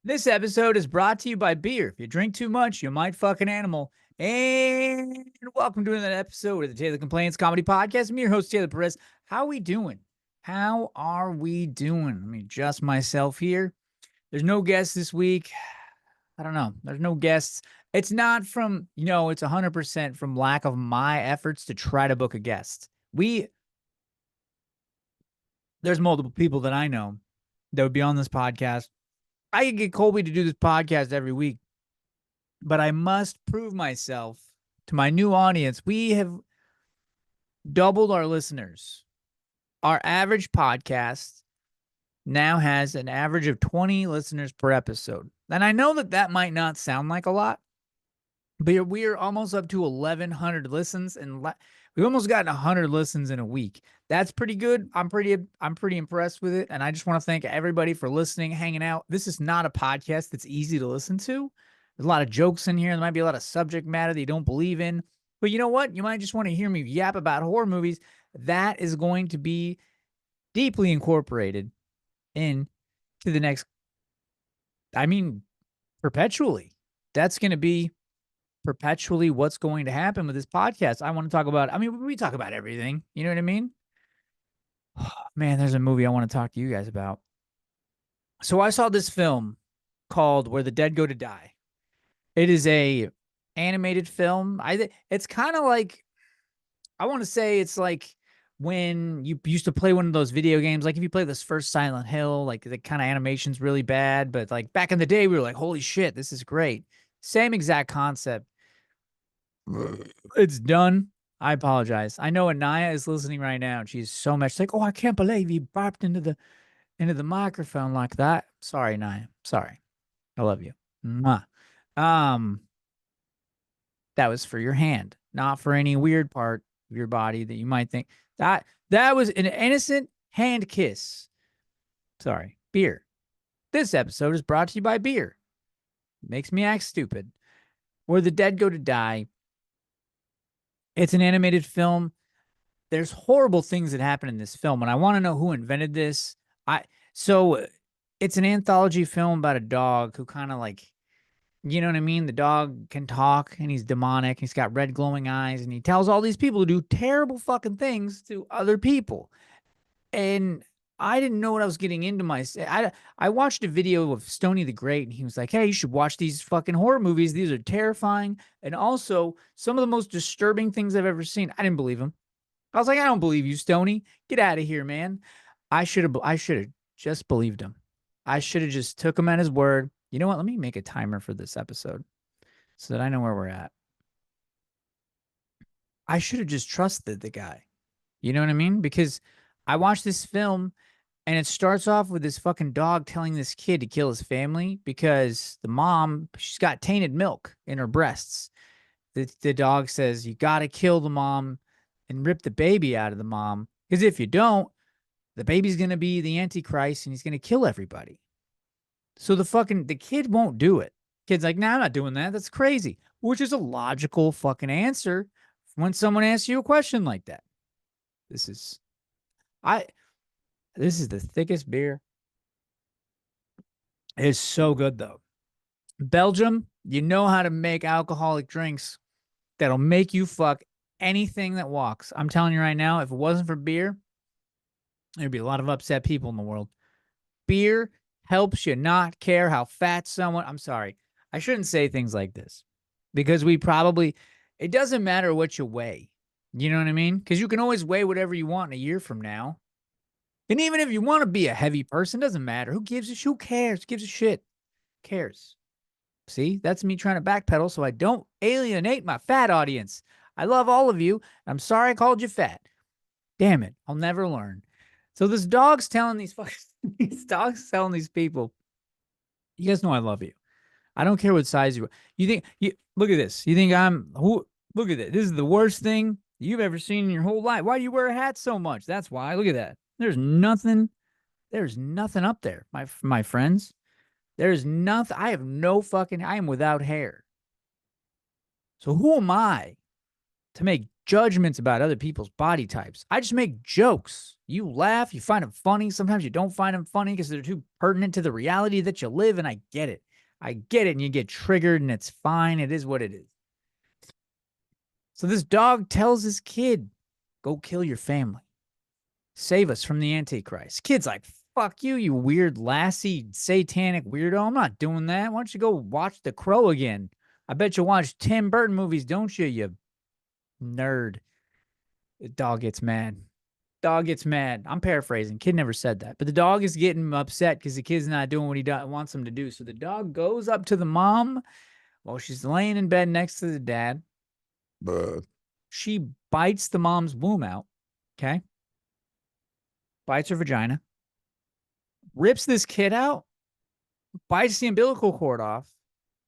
This episode is brought to you by beer. If you drink too much, you might fuck an animal. And welcome to another episode of the Taylor Complaints Comedy Podcast. I'm your host, Taylor Perez. How are we doing? How are we doing? Let me adjust myself here. There's no guests this week. I don't know. There's no guests. It's not from, it's 100% from lack of my efforts to try to book a guest. There's multiple people that I know that would be on this podcast. I could get Colby to do this podcast every week, but I must prove myself to my new audience. We have doubled our listeners. Our average podcast now has an average of 20 listeners per episode. And I know that that might not sound like a lot, but we are almost up to 1,100 listens, and we've almost gotten 100 listens in a week. That's pretty good. I'm pretty impressed with it, and I just want to thank everybody for listening, hanging out. This is not a podcast that's easy to listen to. There's a lot of jokes in here. There might be a lot of subject matter that you don't believe in, but you know what? You might just want to hear me yap about horror movies. That is going to be deeply incorporated into the next. Perpetually. That's going to be perpetually what's going to happen with this podcast. I want to talk about, we talk about everything. You know what I mean? Man, there's a movie I want to talk to you guys about. So I saw this film called Where the Dead Go to Die. It is a animated film. It's kind of like, I want to say it's like when you used to play one of those video games, like if you play this first Silent Hill, like the kind of animation's really bad, but like back in the day, we were like, holy shit, this is great. Same exact concept. It's done. I apologize. I know Anaya is listening right now, and she's so much like, oh, I can't believe you bopped into the microphone like that. Sorry, Naya. Sorry. I love you. Mwah. Um, that was for your hand, not for any weird part of your body that you might think that was an innocent hand kiss. Sorry. Beer. This episode is brought to you by beer. Makes me act stupid. Where the Dead Go to Die. It's an animated film. There's horrible things that happen in this film, and I want to know who invented this. So it's an anthology film about a dog who kind of like, you know what I mean? The dog can talk and he's demonic. He's got red glowing eyes, and he tells all these people to do terrible fucking things to other people. And I didn't know what I was getting into. I watched a video of Stony the Great, and he was like, hey, you should watch these fucking horror movies. These are terrifying. And also some of the most disturbing things I've ever seen. I didn't believe him. I was like, I don't believe you, Stony. Get out of here, man. I should have just believed him. I should have just took him at his word. You know what? Let me make a timer for this episode so that I know where we're at. I should have just trusted the guy. You know what I mean? Because I watched this film, and it starts off with this fucking dog telling this kid to kill his family because the mom, she's got tainted milk in her breasts. The dog says, you got to kill the mom and rip the baby out of the mom. Because if you don't, the baby's going to be the Antichrist and he's going to kill everybody. So the kid won't do it. Kid's like, nah, I'm not doing that. That's crazy. Which is a logical fucking answer when someone asks you a question like that. This is the thickest beer. It's so good though. Belgium, you know how to make alcoholic drinks that'll make you fuck anything that walks. I'm telling you right now, if it wasn't for beer, there'd be a lot of upset people in the world. Beer helps you not care how fat someone. I'm sorry. I shouldn't say things like this because it doesn't matter what you weigh. You know what I mean? Because you can always weigh whatever you want in a year from now. And even if you want to be a heavy person, doesn't matter. Who cares? Who gives a shit? Cares? See, that's me trying to backpedal so I don't alienate my fat audience. I love all of you. I'm sorry I called you fat. Damn it. I'll never learn. So this dog's telling these people, you guys know I love you. I don't care what size you are. Look at this. You think look at it. This is the worst thing you've ever seen in your whole life. Why do you wear a hat so much? That's why. Look at that. There's nothing up there, my friends. There's nothing. I am without hair. So who am I to make judgments about other people's body types? I just make jokes. You laugh, you find them funny. Sometimes you don't find them funny because they're too pertinent to the reality that you live. And I get it. I get it. And you get triggered and it's fine. It is what it is. So this dog tells his kid, go kill your family. Save us from the Antichrist. Kid's like, fuck you, you weird lassie satanic weirdo. I'm not doing that. Why don't you go watch The Crow again? I bet you watch Tim Burton movies, don't you, you nerd? The dog gets mad. Dog gets mad. I'm paraphrasing. Kid never said that. But the dog is getting upset because the kid's not doing what he wants him to do. So the dog goes up to the mom while she's laying in bed next to the dad. She bites the mom's womb out. Okay. Bites her vagina. Rips this kid out. Bites the umbilical cord off.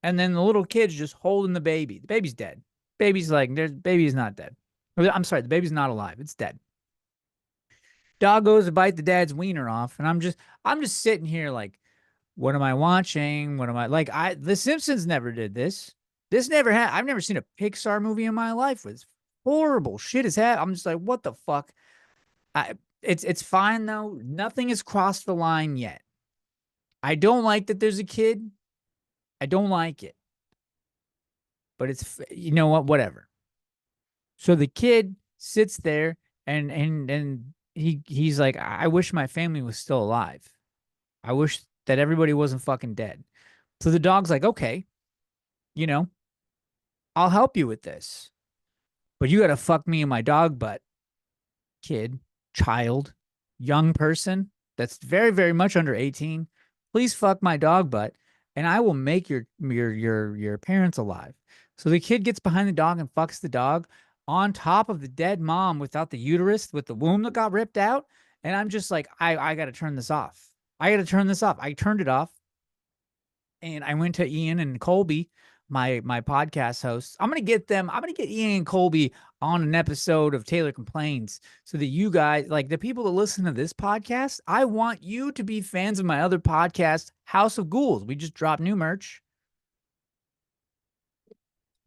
And then the little kid's just holding the baby. The baby's dead. Baby's like, baby is not dead. I'm sorry, the baby's not alive. It's dead. Dog goes to bite the dad's wiener off, and I'm just sitting here like, what am I watching? What am I like? The Simpsons never did this. This never had. I've never seen a Pixar movie in my life with horrible shit has had. I'm just like, what the fuck? It's fine though. Nothing has crossed the line yet. I don't like that there's a kid. I don't like it. But it's, you know what, whatever. So the kid sits there and he's like, I wish my family was still alive. I wish that everybody wasn't fucking dead. So the dog's like, okay, you know, I'll help you with this. But you got to fuck me in my dog butt. Kid, child, young person that's very, very much under 18. Please fuck my dog butt and I will make your parents alive. So the kid gets behind the dog and fucks the dog on top of the dead mom without the uterus, with the womb that got ripped out. And I'm just like, I got to turn this off. I got to turn this off. I turned it off. And I went to Ian and Colby, my podcast hosts. I'm gonna get Ian and Colby on an episode of Taylor Complains so that you guys, like the people that listen to this podcast, I want you to be fans of my other podcast, House of Ghouls. We just dropped new merch.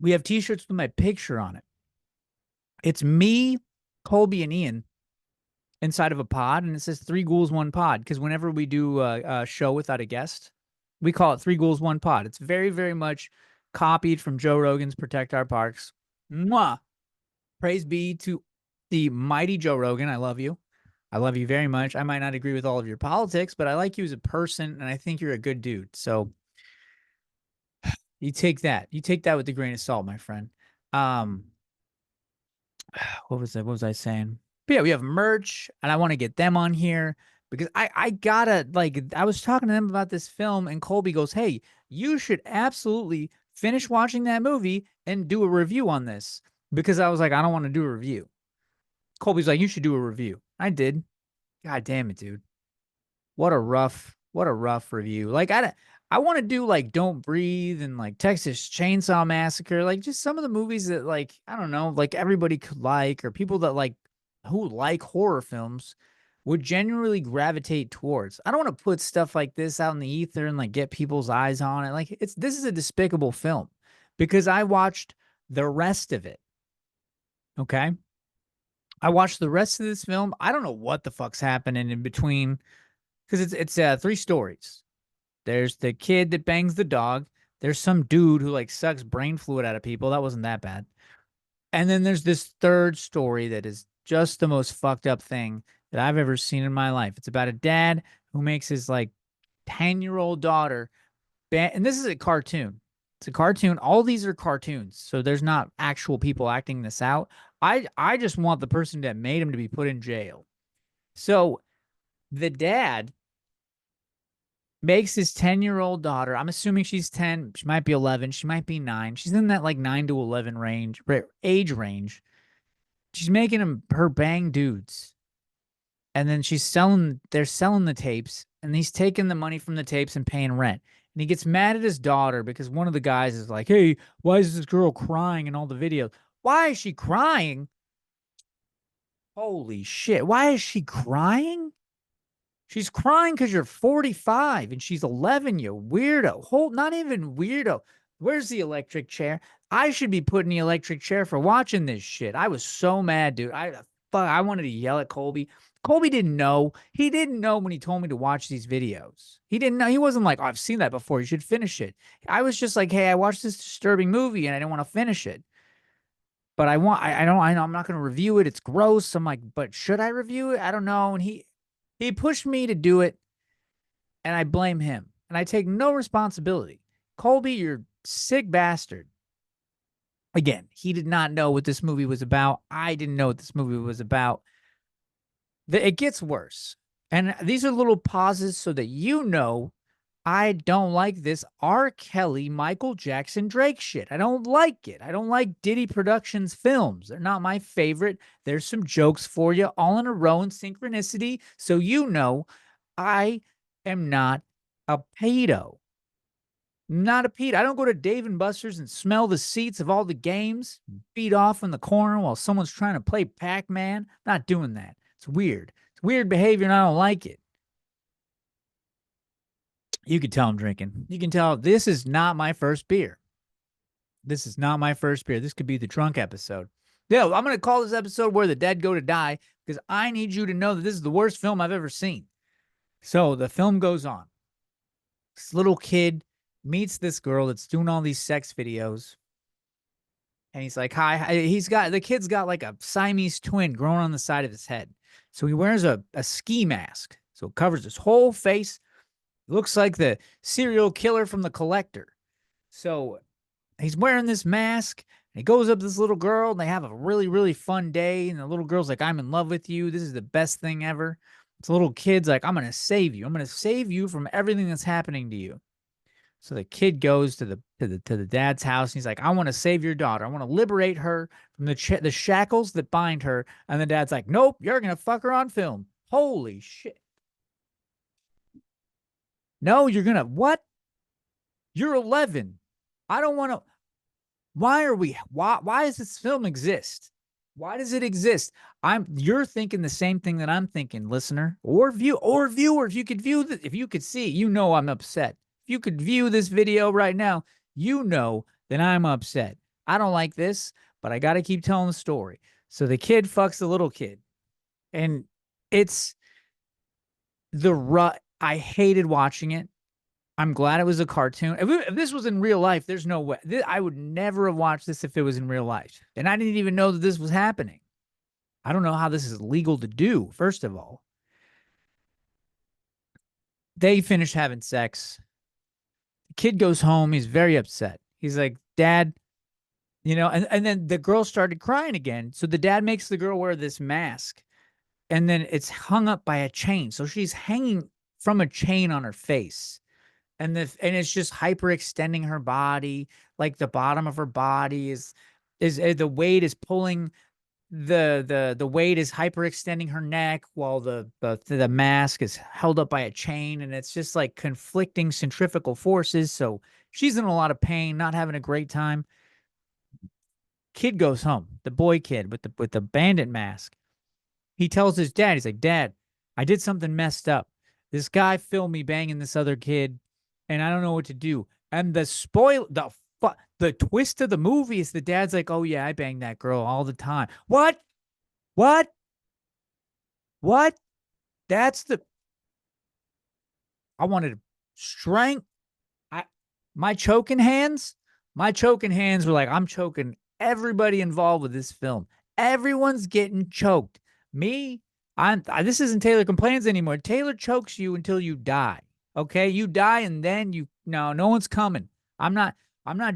We have t-shirts with my picture on it. It's me, Colby, and Ian inside of a pod, and it says 3 ghouls, 1 pod. Because whenever we do a show without a guest, we call it 3 ghouls, 1 pod. It's very, very much copied from Joe Rogan's Protect Our Parks. Mwah! Praise be to the mighty Joe Rogan. I love you. I love you very much. I might not agree with all of your politics, but I like you as a person, and I think you're a good dude. So you take that. You take that with a grain of salt, my friend. What was I saying? But yeah, we have merch, and I want to get them on here because I gotta, like, I was talking to them about this film, and Colby goes, hey, you should absolutely finish watching that movie and do a review on this. Because I was like, I don't want to do a review. Colby's like, you should do a review. I did. God damn it, dude. What a rough review. Like, I want to do like Don't Breathe and like Texas Chainsaw Massacre, like just some of the movies that, like, I don't know, like everybody could like, or people that like, who like horror films would genuinely gravitate towards. I don't want to put stuff like this out in the ether and like get people's eyes on it. Like, this is a despicable film because I watched the rest of it. Okay. I watched the rest of this film. I don't know what the fuck's happening in between because it's 3 stories. There's the kid that bangs the dog. There's some dude who like sucks brain fluid out of people. That wasn't that bad. And then there's this 3rd story that is just the most fucked up thing that I've ever seen in my life. It's about a dad who makes his like 10-year-old daughter and this is a cartoon. It's a cartoon. All these are cartoons. So there's not actual people acting this out. I just want the person that made him to be put in jail. So the dad makes his 10-year-old daughter, I'm assuming she's 10, she might be 11, she might be 9. She's in that like 9 to 11 range, age range. She's making her bang dudes. And then they're selling the tapes, and he's taking the money from the tapes and paying rent. And he gets mad at his daughter because one of the guys is like, hey, why is this girl crying in all the videos? Why is she crying? Holy shit. Why is she crying? She's crying because you're 45 and she's 11, you weirdo. Not even weirdo. Where's the electric chair? I should be putting the electric chair for watching this shit. I was so mad, dude. I wanted to yell at Colby. Colby didn't know. He didn't know when he told me to watch these videos. He didn't know. He wasn't like, oh, I've seen that before. You should finish it. I was just like, hey, I watched this disturbing movie and I didn't want to finish it. But I don't, I know I'm not going to review it. It's gross. I'm like, but should I review it? I don't know. And he pushed me to do it and I blame him. And I take no responsibility. Colby, you're sick bastard. Again, he did not know what this movie was about. I didn't know what this movie was about. It gets worse. And these are little pauses so that you know I don't like this R. Kelly, Michael Jackson, Drake shit. I don't like it. I don't like Diddy Productions films. They're not my favorite. There's some jokes for you all in a row in synchronicity. So you know I am not a pedo. Not a pedo. I don't go to Dave and Buster's and smell the seats of all the games, beat off in the corner while someone's trying to play Pac-Man. Not doing that. It's weird. It's weird behavior and I don't like it. You can tell I'm drinking. You can tell this is not my first beer. This is not my first beer. This could be the drunk episode. Yeah, I'm going to call this episode Where the Dead Go to Die because I need you to know that this is the worst film I've ever seen. So the film goes on. This little kid meets this girl that's doing all these sex videos. And he's like, hi. The kid's got like a Siamese twin growing on the side of his head. So he wears a ski mask. So it covers his whole face. Looks like the serial killer from The Collector. So he's wearing this mask. And he goes up to this little girl and they have a really, really fun day. And the little girl's like, I'm in love with you. This is the best thing ever. This little kid's like, I'm going to save you. I'm going to save you from everything that's happening to you. So the kid goes to the dad's house and he's like, I want to save your daughter. I want to liberate her from the shackles that bind her. And the dad's like, nope, you're going to fuck her on film. Holy shit. No, you're going to what? You're 11. I don't want to. Why does this film exist? Why does it exist? You're thinking the same thing that I'm thinking, listener, or viewer. If you could view this, if you could see, you know I'm upset. If you could view this video right now, you know that I'm upset. I don't like this, but I got to keep telling the story. So the kid fucks the little kid. And it's the rut. I hated watching it. I'm glad it was a cartoon. If this was in real life, there's no way. I would never have watched this if it was in real life. And I didn't even know that this was happening. I don't know how this is legal to do, first of all. They finish having sex. The kid goes home. He's very upset. He's like, Dad, and then the girl started crying again. So the dad makes the girl wear this mask. And then it's hung up by a chain. So she's hanging from a chain on her face. And it's just hyperextending her body, like the bottom of her body is the weight is pulling the weight is hyperextending her neck while the mask is held up by a chain, and it's just like conflicting centrifugal forces. So she's in a lot of pain, not having a great time. Kid goes home, the boy kid with the bandit mask. He tells his dad, he's like, Dad, I did something messed up. This guy filmed me banging this other kid, and I don't know what to do. And the twist of the movie is the dad's like, oh yeah, I bang that girl all the time. What? What? What? That's I wanted to strength. I my choking hands, my choking hands were like, I'm choking everybody involved with this film. Everyone's getting choked. Me, this isn't Taylor Complains anymore. Taylor chokes you until you die. Okay, you die and then no one's coming. I'm not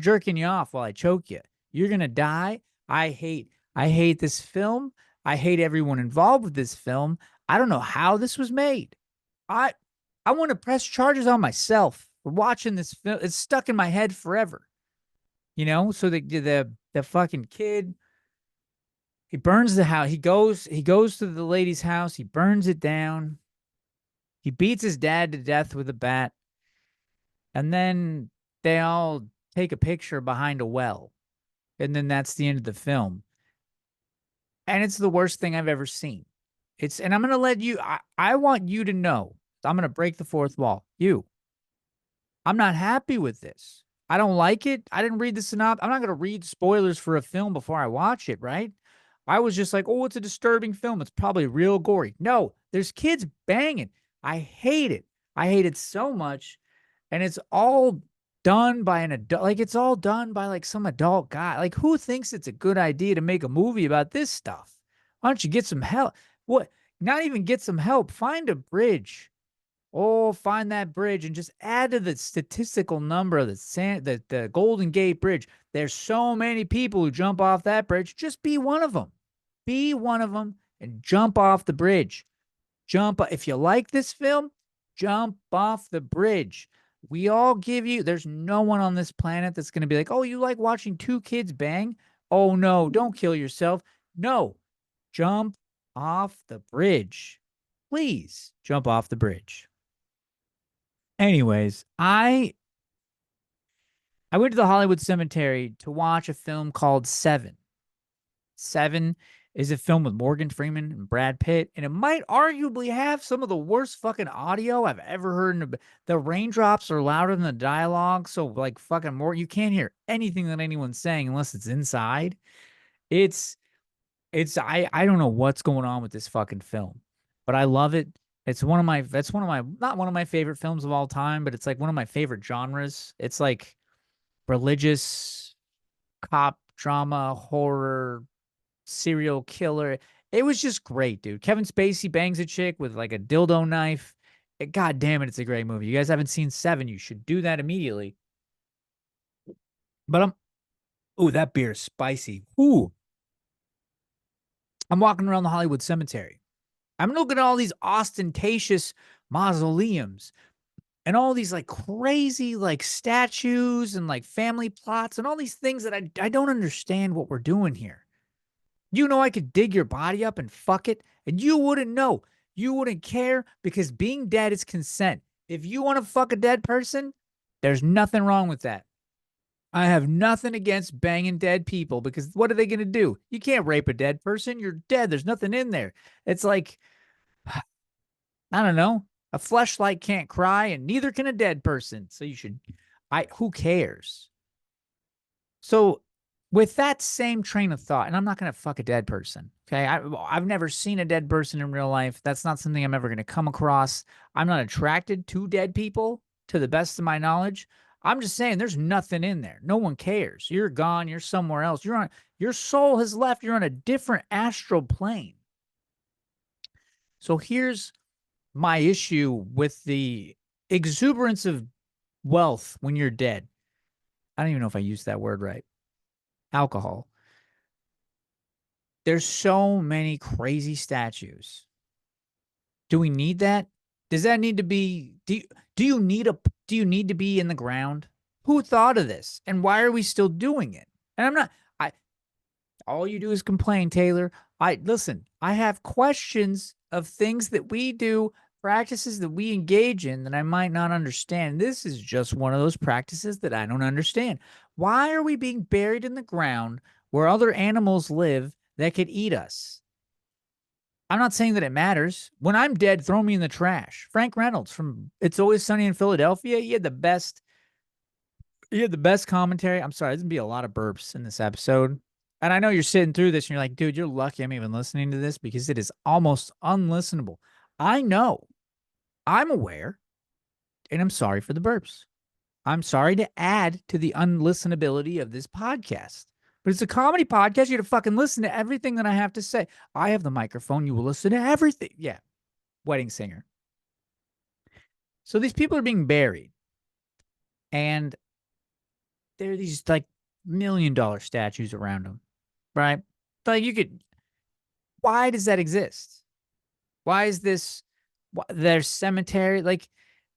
jerking you off while I choke you. You're gonna die. I hate this film. I hate everyone involved with this film. I don't know how this was made. I I want to press charges on myself for watching this film. It's stuck in my head forever. So the fucking kid, he burns the house. He goes to the lady's house. He burns it down. He beats his dad to death with a bat. And then they all take a picture behind a well. And then that's the end of the film. And it's the worst thing I've ever seen. And I'm going to let you, I want you to know, I'm going to break the fourth wall. I'm not happy with this. I don't like it. I didn't read the synopsis. I'm not going to read spoilers for a film before I watch it, right? I was just like, oh, it's a disturbing film. It's probably real gory. No, there's kids banging. I hate it. I hate it so much. And it's all done by an adult. Like, it's all done by like some adult guy. Like, who thinks it's a good idea to make a movie about this stuff? Why don't you get some help? What? Not even get some help. Find a bridge. Oh, find that bridge and just add to the statistical number of the Golden Gate Bridge. There's so many people who jump off that bridge. Just be one of them. Be one of them and jump off the bridge. If you like this film, jump off the bridge. We all give you, there's no one on this planet that's going to be like, oh, you like watching two kids bang? Oh, no, don't kill yourself. No, jump off the bridge. Please jump off the bridge. Anyways, I went to the Hollywood Cemetery to watch a film called Seven. Seven is a film with Morgan Freeman and Brad Pitt, and it might arguably have some of the worst fucking audio I've ever heard. The raindrops are louder than the dialogue, so like fucking more, you can't hear anything that anyone's saying unless it's inside. It's I don't know what's going on with this fucking film, but I love it. That's one of my not one of my favorite films of all time, but it's like one of my favorite genres. It's like religious cop drama, horror, serial killer. It was just great, dude. Kevin Spacey bangs a chick with like a dildo knife. God damn it, it's a great movie. You guys haven't seen Seven, you should do that immediately. But ooh, that beer is spicy. Ooh, I'm walking around the Hollywood Cemetery. I'm looking at all these ostentatious mausoleums and all these like crazy like statues and like family plots and all these things that I don't understand what we're doing here. You know, I could dig your body up and fuck it, and you wouldn't know. You wouldn't care because being dead is consent. If you want to fuck a dead person, there's nothing wrong with that. I have nothing against banging dead people because what are they going to do? You can't rape a dead person. You're dead. There's nothing in there. It's like, I don't know. A fleshlight can't cry, and neither can a dead person. So you should, who cares? So, with that same train of thought, and I'm not going to fuck a dead person. Okay. I've never seen a dead person in real life. That's not something I'm ever going to come across. I'm not attracted to dead people to the best of my knowledge. I'm just saying there's nothing in there. No one cares. You're gone. You're somewhere else. Your soul has left. You're on a different astral plane. So here's my issue with the exuberance of wealth when you're dead. I don't even know if I used that word right. Alcohol. There's so many crazy statues. Do we need that? Does that need to be do you need to be in the ground? Who thought of this? And why are we still doing it? And I'm not I all you do is complain, Taylor. Listen, I have questions of things that we do, practices that we engage in that I might not understand. This is just one of those practices that I don't understand. Why are we being buried in the ground where other animals live that could eat us? I'm not saying that it matters. When I'm dead, throw me in the trash. Frank Reynolds from It's Always Sunny in Philadelphia, he had the best commentary. I'm sorry, there's gonna be a lot of burps in this episode. And I know you're sitting through this and you're like, dude, you're lucky I'm even listening to this because it is almost unlistenable. I know. I'm aware. And I'm sorry for the burps. I'm sorry to add to the unlistenability of this podcast. But it's a comedy podcast. You have to fucking listen to everything that I have to say. I have the microphone. You will listen to everything. Yeah. Wedding singer. So these people are being buried. And there are these like $1 million statues around them. Right? Like why does that exist? Why is there's cemetery? Like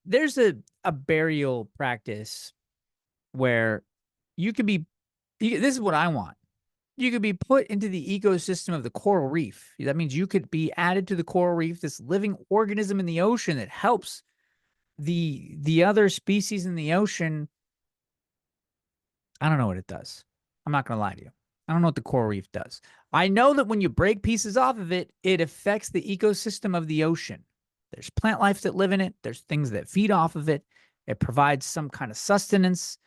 there's a burial practice where you could be, this is what I want. You could be put into the ecosystem of the coral reef. That means you could be added to the coral reef, this living organism in the ocean that helps the other species in the ocean. I don't know what it does. I'm not going to lie to you. I don't know what the coral reef does. I know that when you break pieces off of it, it affects the ecosystem of the ocean. There's plant life that live in it. There's things that feed off of it. It provides some kind of sustenance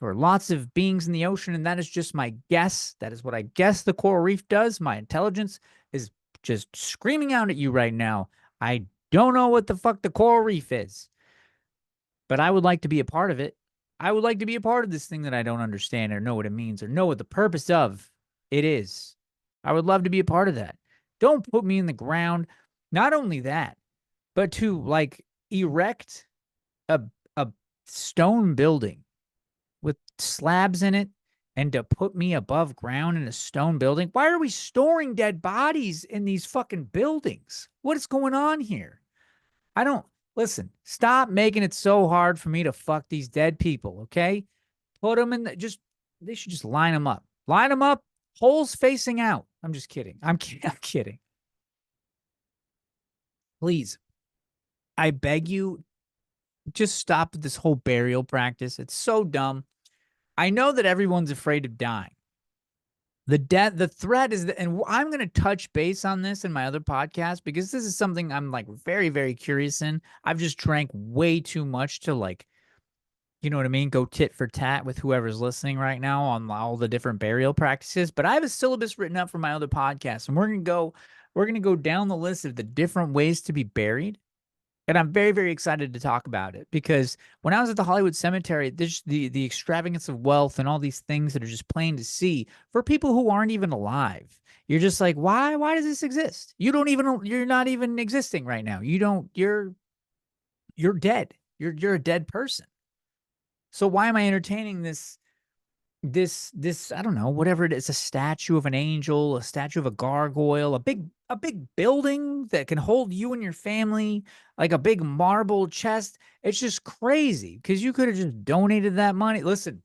for lots of beings in the ocean, and that is just my guess. That is what I guess the coral reef does. My intelligence is just screaming out at you right now. I don't know what the fuck the coral reef is, but I would like to be a part of it. I would like to be a part of this thing that I don't understand or know what it means or know what the purpose of it is. I would love to be a part of that. Don't put me in the ground. Not only that, but to like erect a a stone building with slabs in it and to put me above ground in a stone building. Why are we storing dead bodies in these fucking buildings? What is going on here? I don't listen. Stop making it so hard for me to fuck these dead people, okay? Put them in they should just line them up. Line them up, holes facing out. I'm just kidding. I'm I'm kidding. Please, I beg you, just stop this whole burial practice. It's so dumb. I know that everyone's afraid of dying. The threat is that, and I'm going to touch base on this in my other podcast because this is something I'm like very, very curious in. I've just drank way too much to like, you know what I mean? Go tit for tat with whoever's listening right now on all the different burial practices. But I have a syllabus written up for my other podcast, and we're gonna go down the list of the different ways to be buried. And I'm very, very excited to talk about it because when I was at the Hollywood Cemetery, there's the extravagance of wealth and all these things that are just plain to see for people who aren't even alive. You're just like, why does this exist? You're not even existing right now. You're dead. You're a dead person. So why am I entertaining this I don't know, whatever it is, a statue of an angel, a statue of a gargoyle, a big building that can hold you and your family, like a big marble chest. It's just crazy because you could have just donated that money. Listen,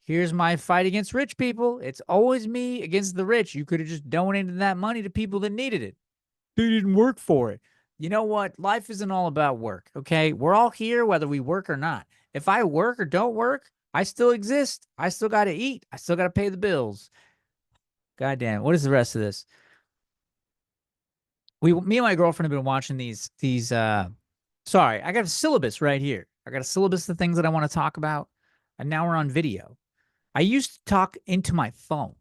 here's my fight against rich people. It's always me against the rich. You could have just donated that money to people that needed it. They didn't work for it. You know what? Life isn't all about work, okay? We're all here whether we work or not. If I work or don't work, I still exist. I still got to eat. I still got to pay the bills. God damn. What is the rest of this? Me and my girlfriend have been watching sorry, I got a syllabus right here. I got a syllabus of things that I want to talk about. And now we're on video. I used to talk into my phone.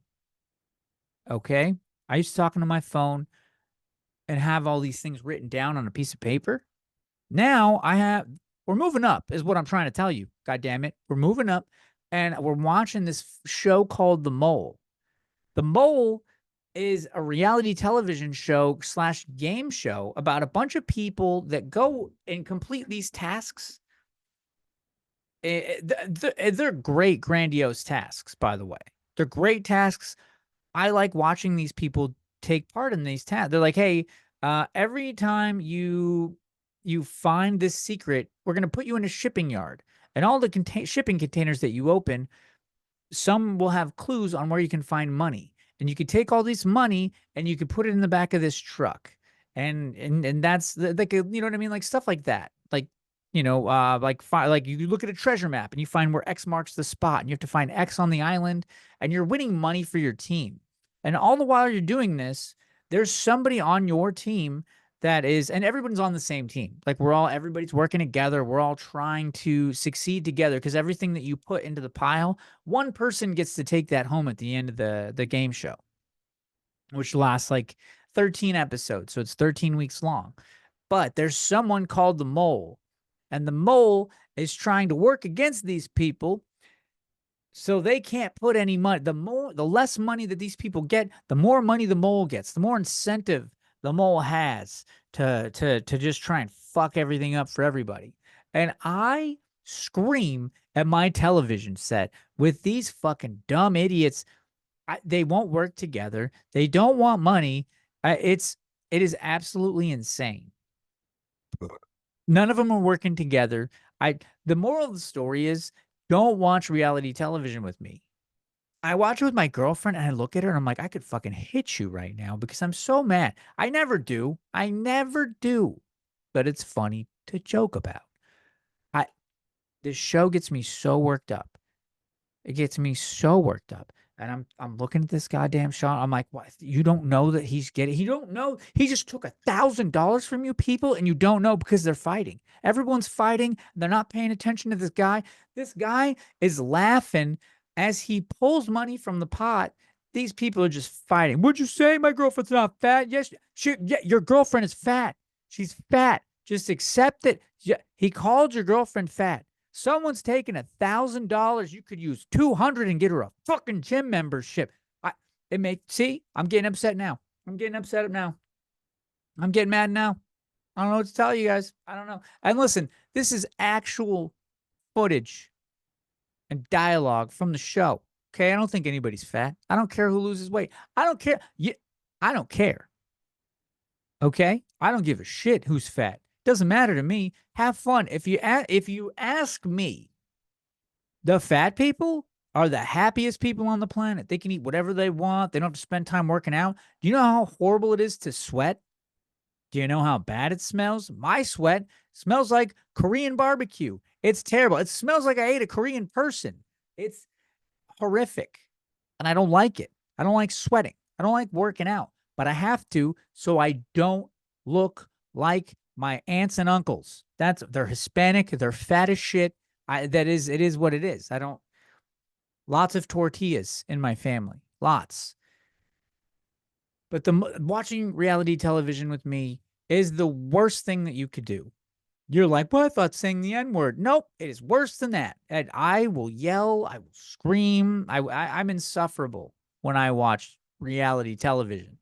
Okay? I used to talk into my phone and have all these things written down on a piece of paper. Now we're moving up, is what I'm trying to tell you. God damn it. We're moving up and we're watching this show called The Mole. The Mole is a reality television show slash game show about a bunch of people that go and complete these tasks. They're great, grandiose tasks, by the way. They're great tasks. I like watching these people take part in these tasks. They're like, hey, every time you find this secret, we're going to put you in a shipping yard. And all the shipping containers that you open, some will have clues on where you can find money. And you could take all this money and you could put it in the back of this truck. And that's like, you know what I mean? Like stuff like that. Like, you know, like you look at a treasure map and you find where X marks the spot and you have to find X on the island and you're winning money for your team. And all the while you're doing this, there's somebody on your team and everyone's on the same team. Like everybody's working together. We're all trying to succeed together because everything that you put into the pile, one person gets to take that home at the end of the game show, which lasts like 13 episodes. So it's 13 weeks long. But there's someone called the Mole, and the Mole is trying to work against these people so they can't put any money. The less money that these people get, the more money the Mole gets, the more incentive the Mole has to just try and fuck everything up for everybody. And I scream at my television set with these fucking dumb idiots. They won't work together. They don't want money. It is absolutely insane. None of them are working together. The moral of the story is don't watch reality television with me. I watch it with my girlfriend and I look at her and I'm like, I could fucking hit you right now because I'm so mad. I never do. I never do. But it's funny to joke about. This show gets me so worked up. It gets me so worked up And I'm looking at this goddamn shot. I'm like, what? You don't know that he's getting, he don't know. He just took $1,000 from you people, and you don't know because they're fighting. Everyone's fighting. They're not paying attention to this guy. This guy is laughing as he pulls money from the pot. These people are just fighting. What'd you say? My girlfriend's not fat. Yes, yeah, your girlfriend is fat. She's fat. Just accept it. Yeah, he called your girlfriend fat. Someone's taking $1,000. You could use 200 and get her a fucking gym membership. See, I'm getting upset now. I'm getting upset now. I'm getting mad now. I don't know what to tell you guys. I don't know. And listen, this is actual footage and dialogue from the show. Okay, I don't think anybody's fat. I don't care who loses weight. I don't care. I don't care. Okay, I don't give a shit who's fat. Doesn't matter to me. Have fun. If you ask me, the fat people are the happiest people on the planet. They can eat whatever they want. They don't have to spend time working out. Do you know how horrible it is to sweat? Do you know how bad it smells? My sweat smells like Korean barbecue. It's terrible. It smells like I ate a Korean person. It's horrific. And I don't like it. I don't like sweating. I don't like working out, but I have to so I don't look like my aunts and uncles. They're Hispanic, they're fat as shit. It is what it is. I don't Lots of tortillas in my family. Lots. But watching reality television with me is the worst thing that you could do. You're like, well, I thought saying the N-word. Nope, it is worse than that. And I will yell, I will scream. I'm insufferable when I watch reality television.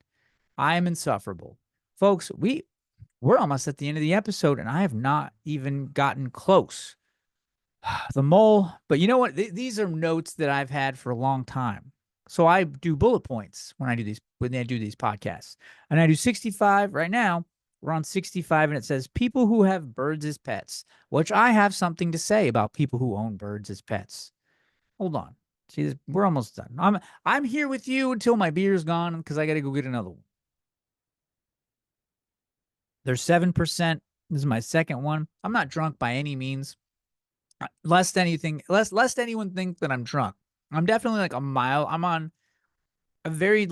I am insufferable. Folks, we're almost at the end of the episode, and I have not even gotten close. The mole, but you know what? These are notes that I've had for a long time. So I do bullet points when I do these podcasts. And I do 65 right now. We're on 65 and it says people who have birds as pets, which I have something to say about people who own birds as pets. Hold on. See, we're almost done. I'm here with you until my beer's gone because I got to go get another one. There's 7%. This is my second one. I'm not drunk by any means. Lest anyone think that I'm drunk. I'm definitely like I'm on a very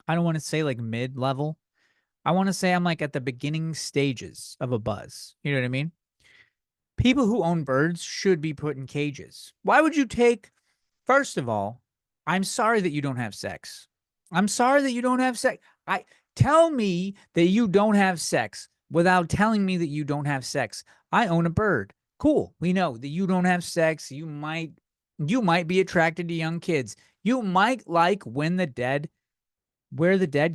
I don't want to say like mid level. I want to say I'm like at the beginning stages of a buzz. You know what I mean? People who own birds should be put in cages. Why would you take First of all, I'm sorry that you don't have sex. I'm sorry that you don't have sex. Tell me that you don't have sex without telling me that you don't have sex. I own a bird. Cool. We know that you don't have sex. You might be attracted to young kids. You might like where the dead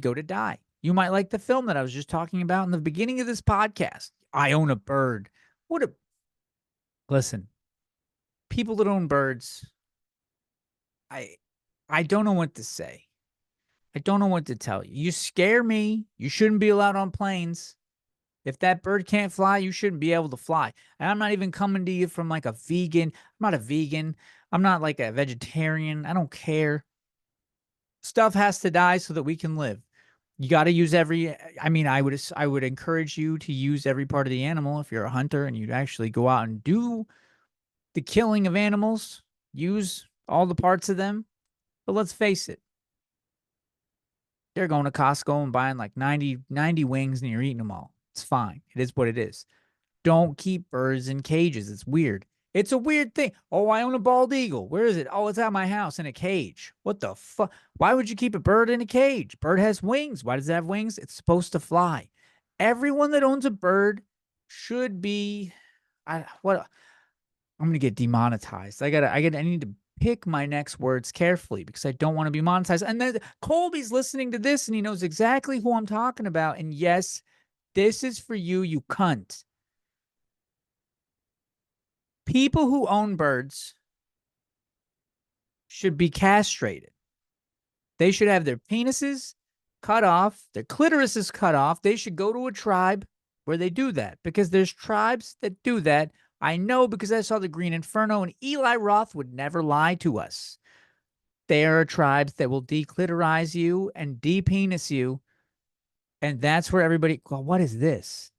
go to die. You might like the film that I was just talking about in the beginning of this podcast. I own a bird. Listen, people that own birds, I I don't know what to say. I don't know what to tell you. You scare me. You shouldn't be allowed on planes. If that bird can't fly, you shouldn't be able to fly. And I'm not even coming to you from like a vegan. I'm not a vegan. I'm not like a vegetarian. I don't care. Stuff has to die so that we can live. You got to use I would encourage you to use every part of the animal if you're a hunter and you'd actually go out and do the killing of animals. Use all the parts of them. But let's face it. They're going to Costco and buying like 90 wings and you're eating them all. It's fine. It is what it is. Don't keep birds in cages. It's weird. It's a weird thing. Oh, I own a bald eagle. Where is it? Oh, it's at my house in a cage. What the fuck? Why would you keep a bird in a cage? Bird has wings. Why does it have wings? It's supposed to fly. Everyone that owns a bird should be I'm gonna get demonetized. I need to pick my next words carefully because I don't want to be monetized. And then Colby's listening to this and he knows exactly who I'm talking about. And yes, this is for you, you cunt. People who own birds should be castrated. They should have their penises cut off, their clitorises cut off. They should go to a tribe where they do that because there's tribes that do that. I know because I saw the Green Inferno and Eli Roth would never lie to us. There are tribes that will declitorize you and depenis you. And that's where everybody, well, what is this?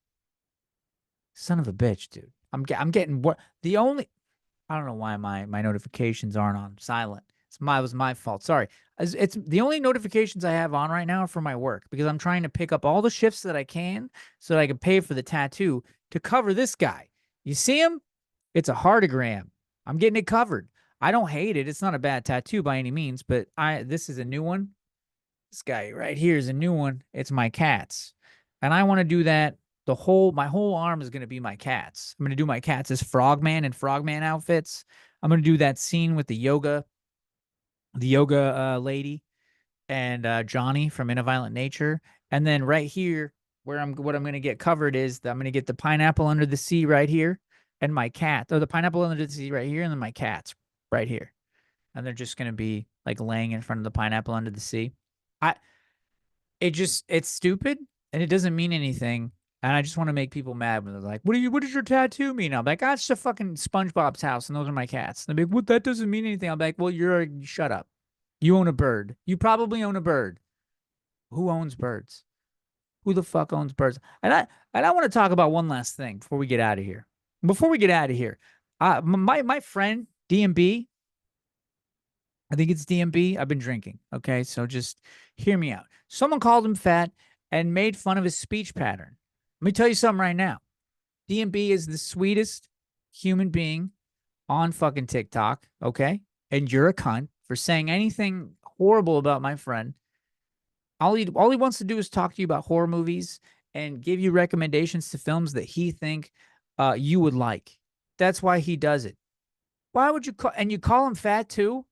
Son of a bitch, dude. I'm getting what the only I don't know why my notifications aren't on silent. It was my fault. Sorry. It's the only notifications I have on right now are for my work because I'm trying to pick up all the shifts that I can so that I can pay for the tattoo to cover this guy. You see him? It's a heartogram. I'm getting it covered. I don't hate it. It's not a bad tattoo by any means, but this is a new one. This guy right here is a new one. It's my cats. And I want to do that. My whole arm is going to be my cats. I'm going to do my cats as Frogman and Frogman outfits. I'm going to do that scene with the yoga lady and Johnny from In a Violent Nature. And then right here, what I'm going to get covered is I'm going to get the pineapple under the sea right here and my cat. Or the pineapple under the sea right here and then my cats right here. And they're just going to be like laying in front of the pineapple under the sea. I it's stupid and it doesn't mean anything. And I just want to make people mad when they're like, what does your tattoo mean? I'm like, it's a fucking SpongeBob's house and those are my cats. And they're like, what, that doesn't mean anything. I'm like, well, shut up. You own a bird. You probably own a bird. Who owns birds? Who the fuck owns birds? And I want to talk about one last thing before we get out of here. Before we get out of here, my friend DMB, I think it's DMB. I've been drinking. Okay. So just hear me out. Someone called him fat and made fun of his speech pattern. Let me tell you something right now. DMB is the sweetest human being on fucking TikTok. Okay. And you're a cunt for saying anything horrible about my friend. All he wants to do is talk to you about horror movies and give you recommendations to films that he think you would like. That's why he does it. Why would you call him fat too?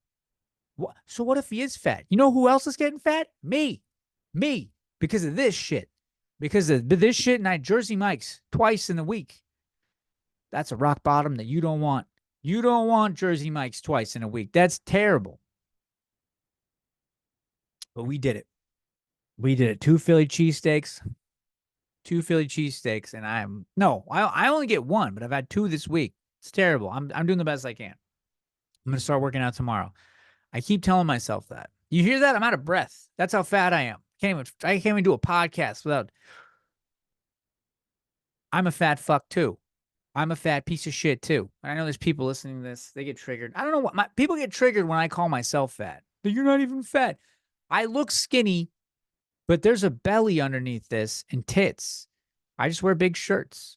So what if he is fat? You know who else is getting fat? Me, because of this shit. Because of this shit and I Jersey Mike's twice in the week. That's a rock bottom that you don't want. You don't want Jersey Mike's twice in a week. That's terrible. But we did it. We did it. Two Philly cheesesteaks. And I only get one, but I've had two this week. It's terrible. I'm doing the best I can. I'm gonna start working out tomorrow. I keep telling myself that. You hear that? I'm out of breath. That's how fat I am. I can't even do a podcast without. I'm a fat fuck too. I'm a fat piece of shit too. I know there's people listening to this. They get triggered. I don't know what people get triggered when I call myself fat. You're not even fat. I look skinny, but there's a belly underneath this and tits. I just wear big shirts.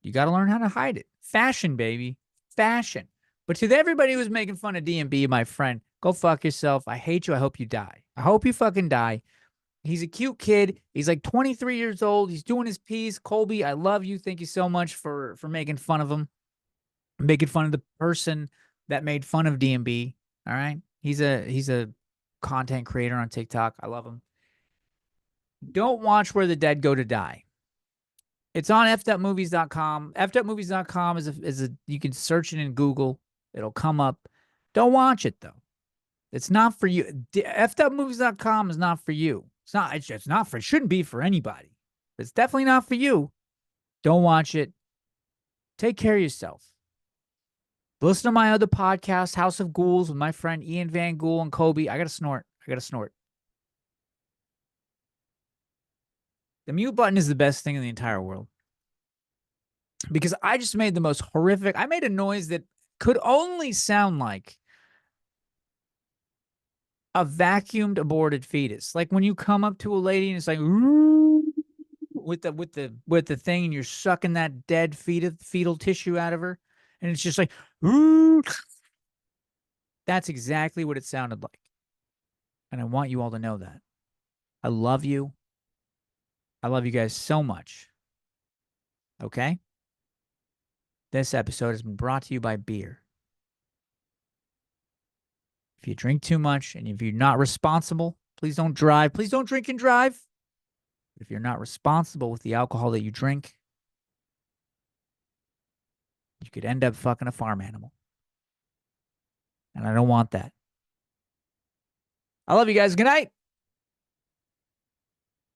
You got to learn how to hide it. Fashion, baby. Fashion. But to everybody who's making fun of DMB, my friend, go fuck yourself. I hate you. I hope you die. I hope you fucking die. He's a cute kid. He's like 23 years old. He's doing his piece. Colby, I love you. Thank you so much for making fun of him. Making fun of the person that made fun of DMB. All right. He's a content creator on TikTok. I love him. Don't watch Where the Dead Go to Die. It's on f.movies.com. f.movies.com is a you can search it in Google. It'll come up. Don't watch it though. It's not for you. f.movies.com is not for you. It's not for, it shouldn't be for anybody. It's definitely not for you. Don't watch it. Take care of yourself. Listen to my other podcast, House of Ghouls, with my friend Ian Van Gool and Kobe. I got to snort. The mute button is the best thing in the entire world. Because I just made the most horrific. I made a noise that could only sound like a vacuumed aborted fetus. Like when you come up to a lady and it's like with the thing and you're sucking that dead fetal tissue out of her and it's just like that's exactly what it sounded like. And I want you all to know that. I love you. I love you guys so much. Okay? This episode has been brought to you by beer. If you drink too much and if you're not responsible, please don't drive. Please don't drink and drive. If you're not responsible with the alcohol that you drink, you could end up fucking a farm animal. And I don't want that. I love you guys. Good night.